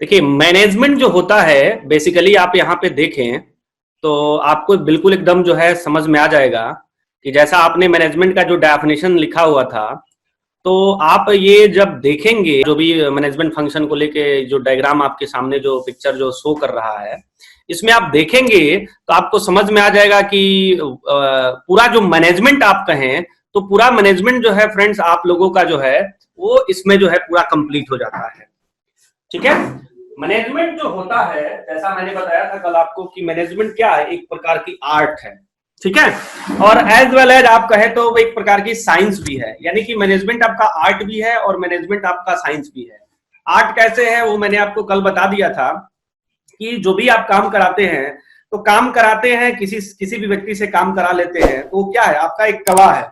देखिए, मैनेजमेंट जो होता है बेसिकली आप यहाँ पे देखें तो आपको बिल्कुल एकदम जो है समझ में आ जाएगा कि जैसा आपने मैनेजमेंट का जो डेफिनेशन लिखा हुआ था, तो आप ये जब देखेंगे जो भी मैनेजमेंट फंक्शन को लेके जो डायग्राम आपके सामने जो पिक्चर जो शो कर रहा है, इसमें आप देखेंगे तो आपको समझ में आ जाएगा कि पूरा जो मैनेजमेंट आप कहें तो पूरा मैनेजमेंट जो है फ्रेंड्स आप लोगों का जो है वो इसमें जो है पूरा कंप्लीट हो जाता है। ठीक है, मैनेजमेंट जो होता है जैसा मैंने बताया था कल आपको कि मैनेजमेंट क्या है, एक प्रकार की आर्ट है। ठीक है, और एज वेल एज आप कहे तो वो एक प्रकार की साइंस भी है, यानी कि मैनेजमेंट आपका आर्ट भी है और मैनेजमेंट आपका साइंस भी है। आर्ट कैसे है वो मैंने आपको कल बता दिया था कि जो भी आप काम कराते हैं तो काम कराते हैं किसी भी व्यक्ति से काम करा लेते हैं तो क्या है, आपका एक कला है।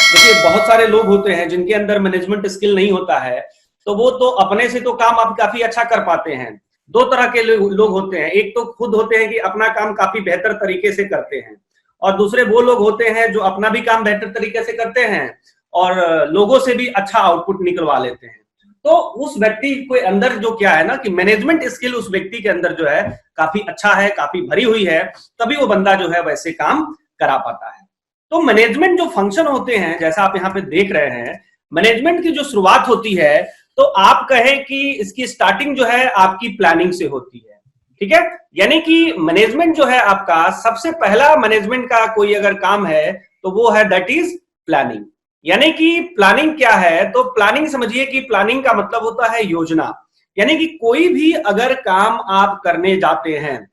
देखिए, बहुत सारे लोग होते हैं जिनके अंदर मैनेजमेंट स्किल नहीं होता है, तो वो तो अपने से तो काम आप काफी अच्छा कर पाते हैं। दो तरह के लोग होते हैं, एक तो खुद होते हैं कि अपना काम काफी बेहतर तरीके से करते हैं, और दूसरे वो लोग होते हैं जो अपना भी काम बेहतर तरीके से करते हैं और लोगों से भी अच्छा आउटपुट निकलवा लेते हैं। तो उस व्यक्ति के अंदर जो क्या है ना कि मैनेजमेंट स्किल उस व्यक्ति के अंदर जो है काफी अच्छा है, काफी भरी हुई है, तभी वो बंदा जो है वैसे काम करा पाता है। तो मैनेजमेंट जो फंक्शन होते हैं जैसा आप यहाँ पे देख रहे हैं, मैनेजमेंट की जो शुरुआत होती है तो आप कहें कि इसकी स्टार्टिंग जो है आपकी प्लानिंग से होती है। ठीक है, यानी कि मैनेजमेंट जो है आपका सबसे पहला मैनेजमेंट का कोई अगर काम है तो वो है दैट इज प्लानिंग। यानी कि प्लानिंग क्या है, तो प्लानिंग समझिए कि प्लानिंग का मतलब होता है योजना। यानी कि कोई भी अगर काम आप करने जाते हैं,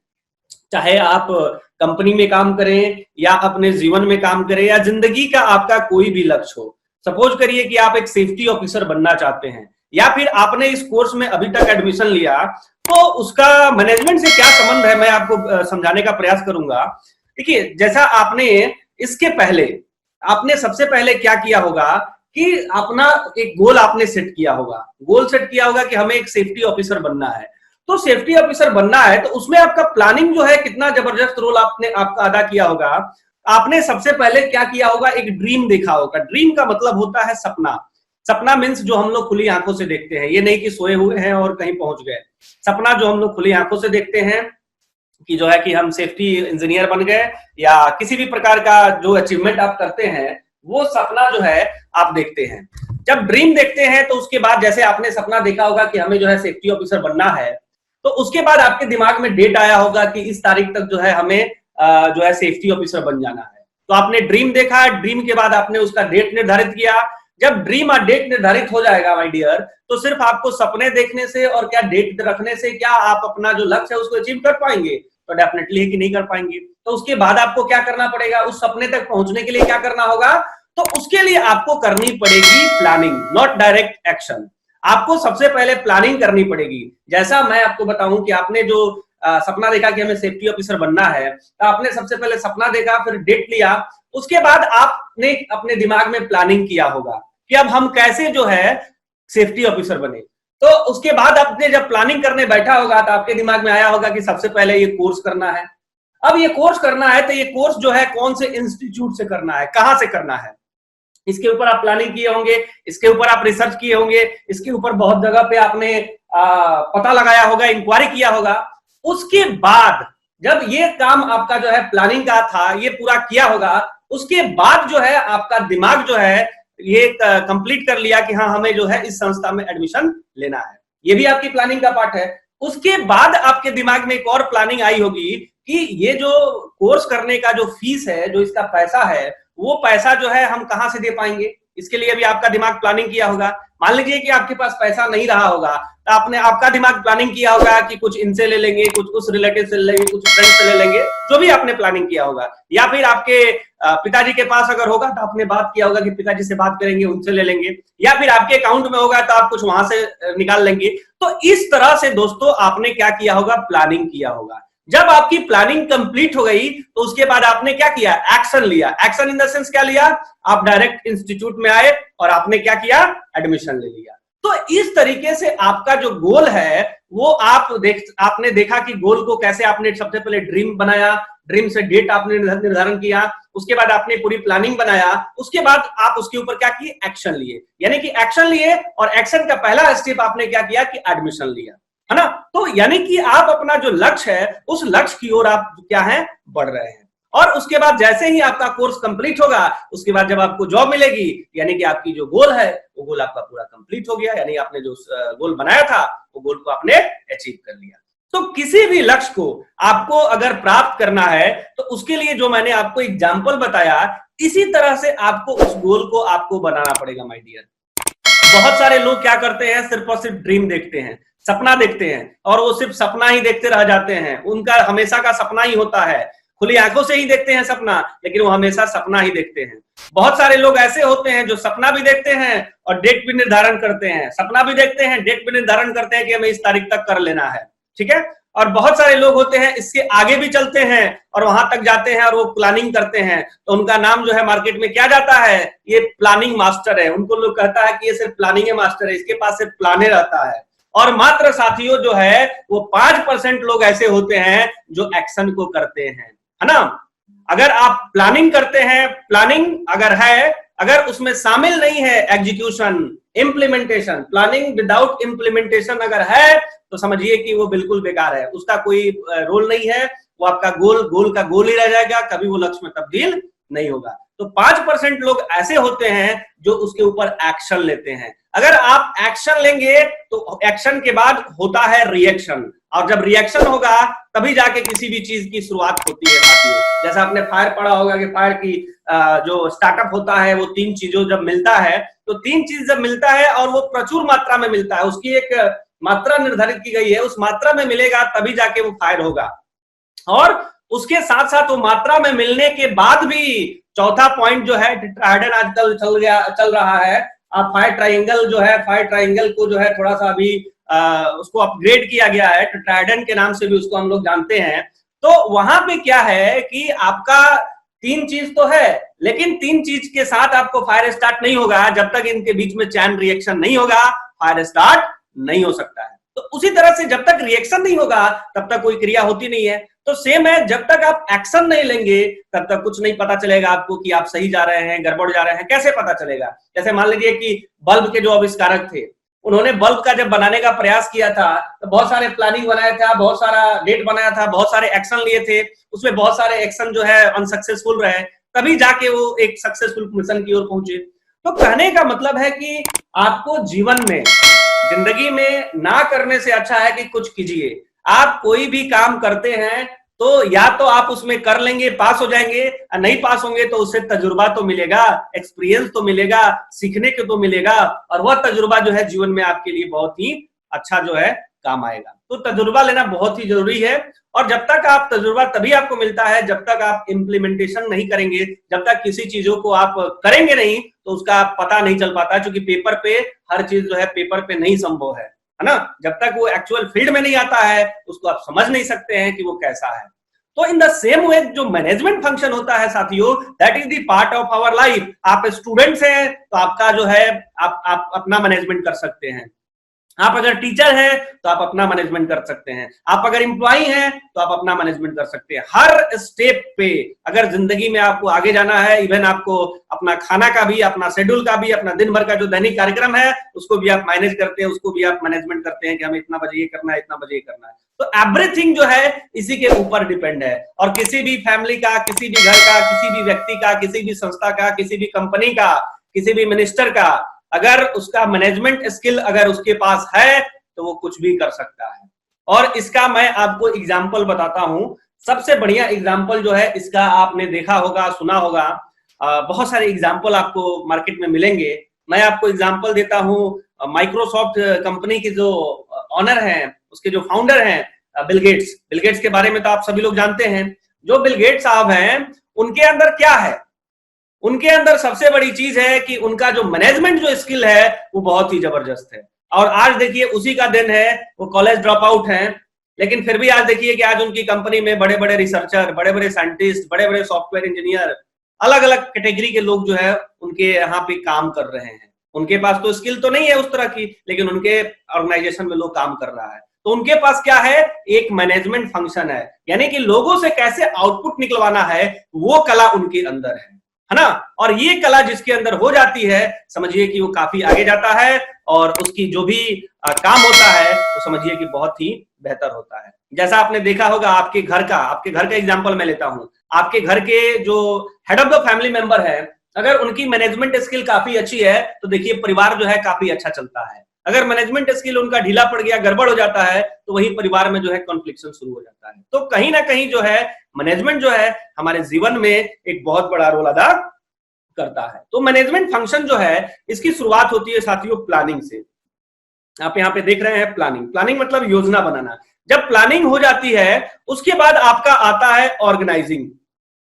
चाहे आप कंपनी में काम करें या अपने जीवन में काम करें या जिंदगी का आपका कोई भी लक्ष्य हो, सपोज करिए कि आप एक सेफ्टी ऑफिसर बनना चाहते हैं या फिर आपने इस कोर्स में अभी तक एडमिशन लिया, तो उसका मैनेजमेंट से क्या संबंध है मैं आपको समझाने का प्रयास करूंगा। देखिए, जैसा आपने इसके पहले आपने सबसे पहले क्या किया होगा कि अपना एक गोल आपने सेट किया होगा, गोल सेट किया होगा कि हमें एक सेफ्टी ऑफिसर बनना है। तो सेफ्टी ऑफिसर बनना है तो उसमें आपका प्लानिंग जो है कितना जबरदस्त रोल आपने आपका अदा किया होगा। आपने सबसे पहले क्या किया होगा, एक ड्रीम देखा होगा। ड्रीम का मतलब होता है सपना। सपना मीन्स जो हम लोग खुली आंखों से देखते हैं, ये नहीं कि सोए हुए हैं और कहीं पहुंच गए। सपना जो हम लोग खुली आंखों से देखते हैं कि जो है कि हम सेफ्टी इंजीनियर बन गए या किसी भी प्रकार का जो अचीवमेंट आप करते हैं, वो सपना जो है आप देखते हैं। जब ड्रीम देखते हैं तो उसके बाद जैसे आपने सपना देखा होगा कि हमें जो है सेफ्टी ऑफिसर बनना है, तो उसके बाद आपके दिमाग में डेट आया होगा कि इस तारीख तक जो है हमें जो है सेफ्टी ऑफिसर बन जाना है। तो आपने ड्रीम देखा, ड्रीम के बाद आपने उसका डेट निर्धारित किया। जब ड्रीम और डेट निर्धारित हो जाएगा माय डियर, तो सिर्फ आपको सपने देखने से और क्या डेट रखने से क्या आप अपना जो लक्ष्य है उसको अचीव कर पाएंगे? तो डेफिनेटली है कि नहीं कर पाएंगे। तो उसके बाद आपको क्या करना पड़ेगा, उस सपने तक पहुंचने के लिए क्या करना होगा? तो उसके लिए आपको करनी पड़ेगी प्लानिंग, नॉट डायरेक्ट एक्शन। आपको सबसे पहले प्लानिंग करनी पड़ेगी। जैसा मैं आपको बताऊं कि आपने जो सपना देखा कि हमें सेफ्टी ऑफिसर बनना है, तो आपने सबसे पहले सपना देखा, फिर डेट लिया, उसके बाद आपने अपने दिमाग में प्लानिंग किया होगा कि अब हम कैसे जो है सेफ्टी ऑफिसर बने। तो उसके बाद आपने जब प्लानिंग करने बैठा होगा तो आपके दिमाग में आया होगा कि सबसे पहले ये कोर्स करना है। अब ये कोर्स करना है तो ये कोर्स जो है कौन से इंस्टीट्यूट से करना है, कहां से करना है, इसके ऊपर आप प्लानिंग किए होंगे, इसके ऊपर आप रिसर्च किए होंगे, इसके ऊपर बहुत जगह पे आपने पता लगाया होगा, इंक्वायरी किया होगा। उसके बाद जब ये काम आपका जो है प्लानिंग का था, ये पूरा किया होगा, उसके बाद जो है आपका दिमाग जो है ये कंप्लीट कर लिया कि हाँ हमें जो है इस संस्था में एडमिशन लेना है। ये भी आपकी प्लानिंग का पार्ट है। उसके बाद आपके दिमाग में एक और प्लानिंग आई होगी कि ये जो कोर्स करने का जो फीस है, जो इसका पैसा है, वो पैसा जो है हम कहां से दे पाएंगे, इसके लिए भी आपका दिमाग प्लानिंग किया होगा। मान लीजिए कि आपके पास पैसा नहीं रहा होगा, तो आपने आपका दिमाग प्लानिंग किया होगा कि कुछ इनसे ले लेंगे, कुछ उस रिलेटिव से ले लेंगे, कुछ फ्रेंड से ले लेंगे, जो भी आपने प्लानिंग किया होगा। या फिर आपके पिताजी के पास अगर होगा तो आपने बात किया होगा कि पिताजी से बात करेंगे, उनसे ले लेंगे, या फिर आपके अकाउंट में होगा तो आप कुछ वहां से निकाल लेंगे। तो इस तरह से दोस्तों आपने क्या किया होगा, प्लानिंग किया होगा। जब आपकी प्लानिंग कंप्लीट हो गई तो उसके बाद आपने क्या किया, एक्शन लिया। एक्शन इन द सेंस क्या लिया, आप डायरेक्ट इंस्टीट्यूट में आए और आपने क्या किया, एडमिशन ले लिया। तो इस तरीके से आपका जो गोल है वो आपने देखा कि गोल को कैसे आपने सबसे पहले ड्रीम बनाया, ड्रीम से डेट आपने निर्धारण किया, उसके बाद आपने पूरी प्लानिंग बनाया, उसके बाद आप उसके ऊपर क्या किए, एक्शन लिए। यानी कि एक्शन लिए, और एक्शन का पहला स्टेप आपने क्या किया कि एडमिशन लिया। है ना। तो यानी कि आप अपना जो लक्ष्य है उस लक्ष्य की ओर आप क्या है बढ़ रहे हैं। और उसके बाद जैसे ही आपका कोर्स कंप्लीट होगा, उसके बाद जब आपको जॉब मिलेगी, यानी कि आपकी जो गोल है वो गोल आपका पूरा कंप्लीट हो गया, यानी आपने जो गोल बनाया था वो गोल को आपने अचीव कर लिया। तो किसी भी लक्ष्य को आपको अगर प्राप्त करना है तो उसके लिए जो मैंने आपको एग्जाम्पल बताया, इसी तरह से आपको उस गोल को आपको बनाना पड़ेगा माय डियर। बहुत सारे लोग क्या करते हैं, सिर्फ और सिर्फ ड्रीम देखते हैं, सपना देखते हैं, और वो सिर्फ सपना ही देखते रह जाते हैं। उनका हमेशा का सपना ही होता है, खुली आंखों से ही देखते हैं सपना, लेकिन वो हमेशा सपना ही देखते हैं। बहुत सारे लोग ऐसे होते हैं जो सपना भी देखते हैं और डेट भी निर्धारण करते हैं, सपना भी देखते हैं, डेट भी निर्धारण करते हैं कि हमें इस तारीख तक कर लेना है, ठीक है। और बहुत सारे लोग होते हैं इसके आगे भी चलते हैं और वहां तक जाते हैं और वो प्लानिंग करते हैं, तो उनका नाम जो है मार्केट में क्या जाता है, ये प्लानिंग मास्टर है। उनको लोग कहता है कि ये सिर्फ प्लानिंग मास्टर है, इसके पास सिर्फ प्लाने रहता है। और मात्र साथियों जो है वो 5% लोग ऐसे होते हैं जो एक्शन को करते हैं, है ना। अगर आप प्लानिंग करते हैं, प्लानिंग अगर है, अगर उसमें शामिल नहीं है execution, implementation, planning without implementation अगर है तो समझिए कि वो बिल्कुल बेकार है, उसका कोई रोल नहीं है, वो आपका गोल का गोल ही रह जाएगा, कभी वो लक्ष्य में तब्दील नहीं होगा। तो 5% लोग ऐसे होते हैं जो उसके ऊपर एक्शन लेते हैं। अगर आप एक्शन लेंगे तो एक्शन के बाद होता है रिएक्शन, और जब रिएक्शन होगा तभी जाके किसी भी चीज की शुरुआत होती है साथियों। जैसा आपने फायर पढ़ा होगा कि फायर की जो स्टार्टअप होता है वो 3 चीजों जब मिलता है, तो 3 चीज जब मिलता है और वो प्रचुर मात्रा में मिलता है, उसकी एक मात्रा निर्धारित की गई है, उस मात्रा में मिलेगा तभी जाके वो फायर होगा। और उसके साथ साथ वो मात्रा में मिलने के बाद भी चौथा पॉइंट जो है टेट्राहेड्रन आजकल चल रहा है, फायर ट्रायंगल जो है, फायर ट्रायंगल को जो है थोड़ा सा अभी उसको अपग्रेड किया गया है, टेट्राहेड्रन के नाम से भी उसको हम लोग जानते हैं। तो वहां पे क्या है कि आपका 3 चीज तो है, लेकिन 3 चीज के साथ आपको फायर स्टार्ट नहीं होगा जब तक इनके बीच में चैन रिएक्शन नहीं होगा, फायर स्टार्ट नहीं हो सकता है। तो उसी तरह से जब तक रिएक्शन नहीं होगा तब तक कोई क्रिया होती नहीं है। तो सेम है, जब तक आप एक्शन नहीं लेंगे तब तक कुछ नहीं पता चलेगा आपको कि आप सही जा रहे हैं, गड़बड़ जा रहे हैं। कैसे पता चलेगा? जैसे मान लीजिए कि बल्ब के जो आविष्कारक थे, उन्होंने बल्ब का जब बनाने का प्रयास किया था तो बहुत सारे प्लानिंग बनाया था, बहुत सारा डेट बनाया था, बहुत सारे एक्शन लिए थे, उसमें बहुत सारे एक्शन जो है अनसक्सेसफुल रहे, तभी जाके वो एक सक्सेसफुल मिशन की ओर पहुंचे। तो कहने का मतलब है कि आपको जीवन में, जिंदगी में ना करने से अच्छा है कि कुछ कीजिए। आप कोई भी काम करते हैं तो या तो आप उसमें कर लेंगे, पास हो जाएंगे, नहीं पास होंगे तो उससे तजुर्बा तो मिलेगा, एक्सपीरियंस तो मिलेगा, सीखने को तो मिलेगा, और वह तजुर्बा जो है जीवन में आपके लिए बहुत ही अच्छा जो है काम आएगा। तो तजुर्बा लेना बहुत ही जरूरी है। और जब तक आप तजुर्बा तभी आपको मिलता है जब तक आप इम्प्लीमेंटेशन नहीं करेंगे, जब तक किसी चीजों को आप करेंगे नहीं तो उसका पता नहीं चल पाता, क्योंकि पेपर पे हर चीज जो है पेपर पे नहीं संभव है ना। जब तक वो एक्चुअल फील्ड में नहीं आता है उसको आप समझ नहीं सकते हैं कि वो कैसा है। तो इन द सेम वे जो मैनेजमेंट फंक्शन होता है साथियों, that is the part of our life. आप स्टूडेंट्स हैं तो आपका जो है आप अपना मैनेजमेंट कर सकते हैं, आप अगर टीचर हैं तो आप अपना मैनेजमेंट कर सकते हैं, आप अगर एम्प्लॉई हैं तो आप अपना मैनेजमेंट कर सकते हैं। हर स्टेप पे अगर जिंदगी में आपको आगे जाना है, इवन आपको अपना खाना का भी, अपना शेड्यूल का भी, अपना दिन भर का जो दैनिक कार्यक्रम है उसको भी आप मैनेज करते हैं, उसको भी आप मैनेजमेंट करते हैं कि हमें इतना बजे ये करना है, इतना बजे ये करना है। तो एवरीथिंग जो है इसी के ऊपर डिपेंड है। और किसी भी फैमिली का, किसी भी घर का, किसी भी व्यक्ति का, किसी भी संस्था का, किसी भी कंपनी का, किसी भी मिनिस्टर का, अगर उसका मैनेजमेंट स्किल अगर उसके पास है तो वो कुछ भी कर सकता है। और इसका मैं आपको एग्जांपल बताता हूं। सबसे बढ़िया एग्जांपल जो है इसका आपने देखा होगा, सुना होगा, बहुत सारे एग्जांपल आपको मार्केट में मिलेंगे। मैं आपको एग्जांपल देता हूं, माइक्रोसॉफ्ट कंपनी के जो ऑनर हैं, उसके जो फाउंडर हैं बिल गेट्स। बिल गेट्स के बारे में तो आप सभी लोग जानते हैं। जो बिल गेट्स साहब हैं उनके अंदर क्या है, उनके अंदर सबसे बड़ी चीज है कि उनका जो मैनेजमेंट जो स्किल है वो बहुत ही जबरदस्त है। और आज देखिए उसी का दिन है, वो कॉलेज ड्रॉप आउट हैं, लेकिन फिर भी आज देखिए कि आज उनकी कंपनी में बड़े बड़े रिसर्चर, बड़े बड़े साइंटिस्ट, बड़े बड़े सॉफ्टवेयर इंजीनियर, अलग अलग कैटेगरी के लोग जो है उनके यहाँ पे काम कर रहे हैं। उनके पास तो स्किल तो नहीं है उस तरह की, लेकिन उनके ऑर्गेनाइजेशन में लोग काम कर रहा है। तो उनके पास क्या है, एक मैनेजमेंट फंक्शन है, यानी कि लोगों से कैसे आउटपुट निकलवाना है वो कला उनके अंदर है ना। और ये कला जिसके अंदर हो जाती है, समझिए कि वो काफी आगे जाता है और उसकी जो भी काम होता है वो समझिए कि बहुत ही बेहतर होता है। जैसा आपने देखा होगा आपके घर का एग्जांपल मैं लेता हूं। आपके घर के जो head of the family member है, अगर उनकी मैनेजमेंट स्किल काफी अच्छी है तो देखिए परिवार जो है काफी अच्छा चलता है। अगर मैनेजमेंट स्किल उनका ढीला पड़ गया, गड़बड़ हो जाता है, तो वही परिवार में जो है कॉन्फ्लिक्शन शुरू हो जाता है। तो कहीं ना कहीं जो है मैनेजमेंट जो है हमारे जीवन में एक बहुत बड़ा रोल अदा करता है। तो मैनेजमेंट फंक्शन जो है इसकी शुरुआत होती है साथियों प्लानिंग से। आप यहाँ पे देख रहे हैं प्लानिंग मतलब योजना बनाना। जब प्लानिंग हो जाती है उसके बाद आपका आता है ऑर्गेनाइजिंग।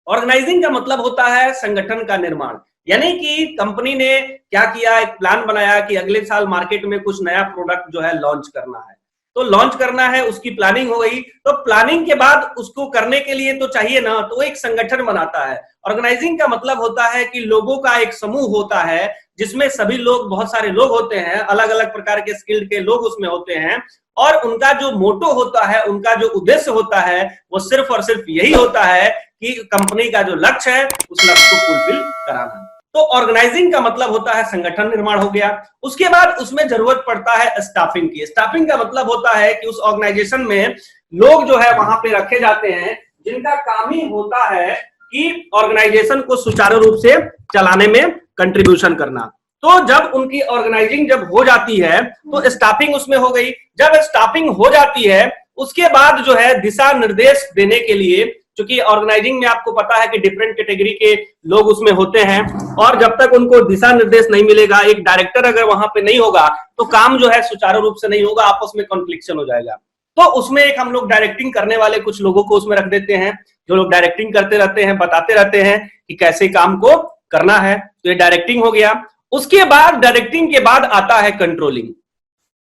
ऑर्गेनाइजिंग का मतलब होता है संगठन का निर्माण, यानी कि कंपनी ने क्या किया, एक प्लान बनाया कि अगले साल मार्केट में कुछ नया प्रोडक्ट जो है लॉन्च करना है, तो लॉन्च करना है, उसकी प्लानिंग हो गई। तो प्लानिंग के बाद उसको करने के लिए तो चाहिए ना, तो एक संगठन बनाता है। ऑर्गेनाइजिंग का मतलब होता है कि लोगों का एक समूह होता है जिसमें सभी लोग, बहुत सारे लोग होते हैं, अलग अलग प्रकार के स्किल्ड के लोग उसमें होते हैं, और उनका जो मोटो होता है, उनका जो उद्देश्य होता है वो सिर्फ और सिर्फ यही होता है कि कंपनी का जो लक्ष्य है उस लक्ष्य को फुलफिल कराना। तो ऑर्गेनाइजिंग का मतलब होता है संगठन निर्माण हो गया। उसके बाद उसमें जरूरत पड़ता है स्टाफिंग की। स्टाफिंग का मतलब होता है कि उस ऑर्गेनाइजेशन में लोग जो है वहां पे रखे जाते हैं जिनका काम ही होता है कि ऑर्गेनाइजेशन को सुचारू रूप से चलाने में कंट्रीब्यूशन करना। तो जब उनकी ऑर्गेनाइजिंग जब हो जाती है तो स्टाफिंग उसमें हो गई। जब स्टाफिंग हो जाती है उसके बाद जो है दिशा निर्देश देने के लिए, क्योंकि ऑर्गेनाइजिंग में आपको पता है कि डिफरेंट कैटेगरी के लोग उसमें होते हैं, और जब तक उनको दिशा निर्देश नहीं मिलेगा, एक डायरेक्टर अगर वहां पे नहीं होगा तो काम जो है सुचारू रूप से नहीं होगा, आपस में कॉन्फ्लिक्शन हो जाएगा। तो उसमें एक हम लोग डायरेक्टिंग करने वाले कुछ लोगों को उसमें रख देते हैं, जो लोग डायरेक्टिंग करते रहते हैं, बताते रहते हैं कि कैसे काम को करना है। तो ये डायरेक्टिंग हो गया। उसके बाद डायरेक्टिंग के बाद आता है कंट्रोलिंग।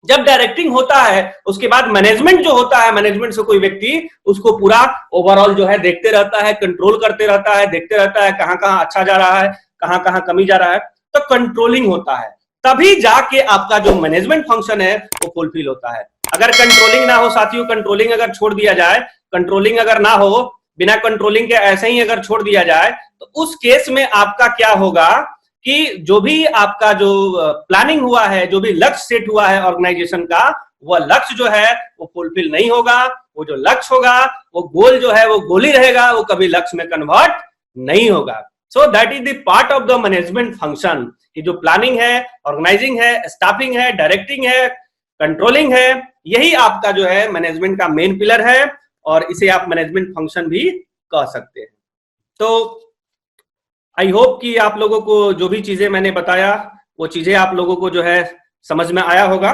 जब डायरेक्टिंग होता है उसके बाद मैनेजमेंट जो होता है, मैनेजमेंट से कोई व्यक्ति उसको पूरा ओवरऑल जो है देखते रहता है, कंट्रोल करते रहता है, देखते रहता है कहां कहां अच्छा जा रहा है, कहां कहां कमी जा रहा है। तो कंट्रोलिंग होता है, तभी जाके आपका जो मैनेजमेंट फंक्शन है वो फुलफिल होता है। अगर कंट्रोलिंग ना हो साथियों, कंट्रोलिंग अगर छोड़ दिया जाए, कंट्रोलिंग अगर ना हो, बिना कंट्रोलिंग के ऐसे ही अगर छोड़ दिया जाए, तो उस केस में आपका क्या होगा कि जो भी आपका जो प्लानिंग हुआ है, जो भी लक्ष्य सेट हुआ है ऑर्गेनाइजेशन का, वह लक्ष्य जो है वो फुलफिल नहीं होगा। वो जो लक्ष्य होगा, वो गोल जो है वो गोल ही रहेगा, वो कभी लक्ष्य में कन्वर्ट नहीं होगा। So that is the part of the management function. ये जो प्लानिंग है, ऑर्गेनाइजिंग है, स्टाफिंग है, डायरेक्टिंग है, कंट्रोलिंग है, यही आपका जो है मैनेजमेंट का मेन पिलर है, और इसे आप मैनेजमेंट फंक्शन भी कह सकते हैं। तो आई होप कि आप लोगों को जो भी चीजें मैंने बताया वो चीजें आप लोगों को जो है समझ में आया होगा।